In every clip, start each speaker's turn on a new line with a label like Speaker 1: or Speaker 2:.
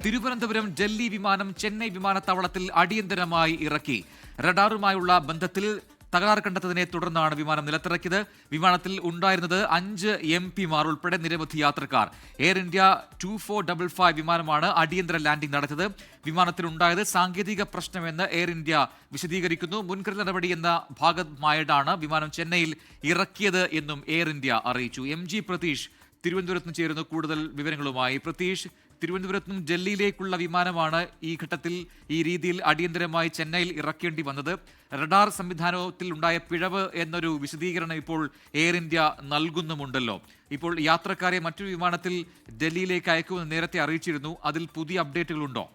Speaker 1: തിരുവനന്തപുരം ഡൽഹി വിമാനം ചെന്നൈ വിമാനത്താവളത്തിൽ അടിയന്തരമായി ഇറക്കി. റഡാറുമായുള്ള ബന്ധത്തിൽ തകരാർ കണ്ടെത്തതിനെ തുടർന്നാണ് വിമാനം നിലത്തിറക്കിയത്. വിമാനത്തിൽ ഉണ്ടായിരുന്നത് 5 MP-മാർ ഉൾപ്പെടെ നിരവധി യാത്രക്കാർ. എയർ ഇന്ത്യ 2455 വിമാനമാണ് അടിയന്തര ലാൻഡിംഗ് നടത്തിയത്. വിമാനത്തിലുണ്ടായത് സാങ്കേതിക പ്രശ്നമെന്ന് എയർ ഇന്ത്യ വിശദീകരിക്കുന്നു. മുൻകരുതൽ നടപടി എന്ന ഭാഗമായിട്ടാണ് വിമാനം ചെന്നൈയിൽ ഇറക്കിയത് എന്നും എയർ ഇന്ത്യ അറിയിച്ചു. MG പ്രതീഷ് തിരുവനന്തപുരത്ത് ചേരുന്നു കൂടുതൽ വിവരങ്ങളുമായി. പ്രതീഷ്, തിരുവനന്തപുരത്തും ഡൽഹിയിലേക്കുള്ള വിമാനമാണ് ഈ ഘട്ടത്തിൽ ഈ രീതിയിൽ അടിയന്തരമായി ചെന്നൈയിൽ ഇറക്കേണ്ടി വന്നത്. റഡാർ സംവിധാനത്തിൽ ഉണ്ടായ പിഴവ് എന്നൊരു വിശദീകരണം ഇപ്പോൾ എയർ ഇന്ത്യ നൽകുന്നുമുണ്ടല്ലോ. ഇപ്പോൾ യാത്രക്കാരെ മറ്റൊരു വിമാനത്തിൽ ഡൽഹിയിലേക്ക് അയക്കുമെന്ന് നേരത്തെ അറിയിച്ചിരുന്നു. അതിൽ പുതിയ അപ്ഡേറ്റുകളുണ്ടോ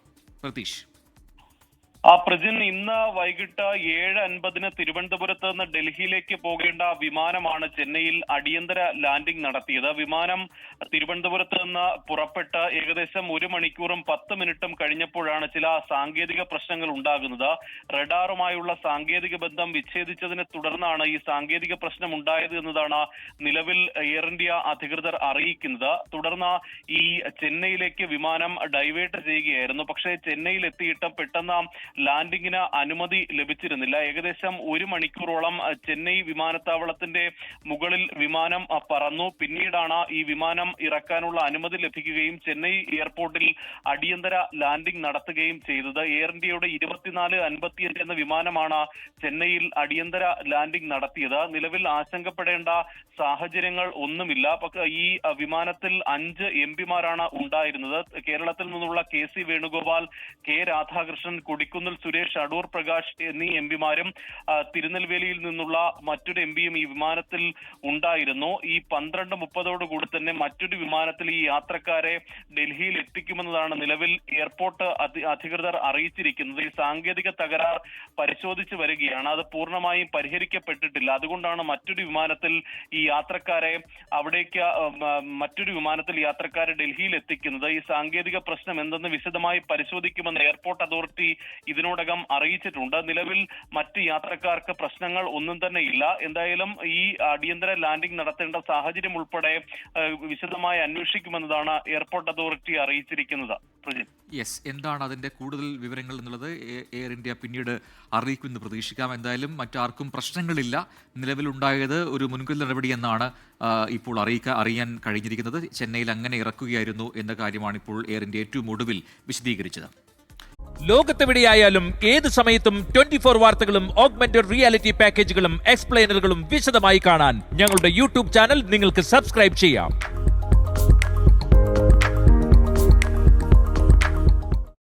Speaker 1: പ്രതീഷ്?
Speaker 2: പ്രജിൻ, ഇന്ന് വൈകിട്ട് 7:50 തിരുവനന്തപുരത്ത് നിന്ന് ഡൽഹിയിലേക്ക് പോകേണ്ട വിമാനമാണ് ചെന്നൈയിൽ അടിയന്തര ലാൻഡിംഗ് നടത്തിയത്. വിമാനം തിരുവനന്തപുരത്ത് നിന്ന് പുറപ്പെട്ട് ഏകദേശം 1 മണിക്കൂറും 10 മിനിറ്റും കഴിഞ്ഞപ്പോഴാണ് ചില സാങ്കേതിക പ്രശ്നങ്ങൾ ഉണ്ടാകുന്നത്. റഡാറുമായുള്ള സാങ്കേതിക ബന്ധം വിച്ഛേദിച്ചതിനെ തുടർന്നാണ് ഈ സാങ്കേതിക പ്രശ്നം ഉണ്ടായത് എന്നതാണ് നിലവിൽ എയർ ഇന്ത്യ അധികൃതർ അറിയിക്കുന്നത്. തുടർന്ന് ഈ ചെന്നൈയിലേക്ക് വിമാനം ഡൈവേർട്ട് ചെയ്യുകയായിരുന്നു. പക്ഷേ ചെന്നൈയിൽ എത്തിയിട്ട് പെട്ടെന്ന് ലാൻഡിങ്ങിന് അനുമതി ലഭിച്ചിരുന്നില്ല. ഏകദേശം 1 മണിക്കൂറോളം ചെന്നൈ വിമാനത്താവളത്തിന്റെ മുകളിൽ വിമാനം പറന്നു. പിന്നീടാണ് ഈ വിമാനം ഇറക്കാനുള്ള അനുമതി ലഭിക്കുകയും ചെന്നൈ എയർപോർട്ടിൽ അടിയന്തര ലാൻഡിംഗ് നടത്തുകയും ചെയ്തത്. എയർ ഇന്ത്യയുടെ 2455 എന്ന വിമാനമാണ് ചെന്നൈയിൽ അടിയന്തര ലാൻഡിംഗ് നടത്തിയത്. നിലവിൽ ആശങ്കപ്പെടേണ്ട സാഹചര്യങ്ങൾ ഒന്നുമില്ല. ഈ വിമാനത്തിൽ 5 MP-മാരാണ് ഉണ്ടായിരുന്നത്. കേരളത്തിൽ നിന്നുള്ള KC വേണുഗോപാൽ, K രാധാകൃഷ്ണൻ, കൊടിക്കുന്നിൽ സുരേഷ്, അടൂർ പ്രകാശ് എന്നീ MP-മാരും തിരുനെൽവേലിയിൽ നിന്നുള്ള മറ്റൊരു MP-യും ഈ വിമാനത്തിൽ ഉണ്ടായിരുന്നു. ഈ 12:30 തന്നെ മറ്റൊരു വിമാനത്തിൽ ഈ യാത്രക്കാരെ ഡൽഹിയിൽ എത്തിക്കുമെന്നതാണ് നിലവിൽ എയർപോർട്ട് അധികൃതർ അറിയിച്ചിരിക്കുന്നത്. ഈ സാങ്കേതിക തകരാർ പരിശോധിച്ചു വരികയാണ്. അത് പൂർണ്ണമായും പരിഹരിക്കപ്പെട്ടിട്ടില്ല. അതുകൊണ്ടാണ് മറ്റൊരു വിമാനത്തിൽ ഈ യാത്രക്കാരെ ഡൽഹിയിൽ എത്തിക്കുന്നത്. ഈ സാങ്കേതിക പ്രശ്നം എന്തെന്ന് വിശദമായി പരിശോധിക്കുമെന്ന് എയർപോർട്ട് അതോറിറ്റി ഇതിനോടകം അറിയിച്ചിട്ടുണ്ട്. നിലവിൽ മറ്റ് യാത്രക്കാർക്ക് പ്രശ്നങ്ങൾ ഒന്നും തന്നെ ഇല്ല. എന്തായാലും ഈ അടിയന്തര ലാൻഡിംഗ് നടത്തേണ്ട സാഹചര്യം ഉൾപ്പെടെ വിശദമായി അന്വേഷിക്കുമെന്നതാണ് എയർപോർട്ട് അതോറിറ്റി അറിയിച്ചിരിക്കുന്നത്.
Speaker 1: യെസ്, എന്താണ് അതിന്റെ കൂടുതൽ വിവരങ്ങൾ എന്നുള്ളത് എയർ ഇന്ത്യ പിന്നീട് അറിയിക്കുമെന്ന് പ്രതീക്ഷിക്കാം. എന്തായാലും മറ്റാർക്കും പ്രശ്നങ്ങളില്ല. നിലവിലുണ്ടായത് ഒരു മുൻകരുതൽ നടപടി എന്നാണ് ഇപ്പോൾ അറിയാൻ കഴിഞ്ഞിരിക്കുന്നത്. ചെന്നൈയിൽ അങ്ങനെ ഇറക്കുകയായിരുന്നു എന്ന കാര്യമാണ് ഇപ്പോൾ എയർ ഇന്ത്യ ഏറ്റവും ഒടുവിൽ വിശദീകരിച്ചത്.
Speaker 3: ലോകത്തെവിടെയായാലും ഏത് സമയത്തും 24 വാർത്തകളും ഓഗ്മെന്റഡ് റിയാലിറ്റി പാക്കേജുകളും എക്സ്പ്ലെയിനറുകളും വിശദമായി കാണാൻ ഞങ്ങളുടെ YouTube ചാനൽ നിങ്ങൾക്ക് സബ്സ്ക്രൈബ് ചെയ്യാം.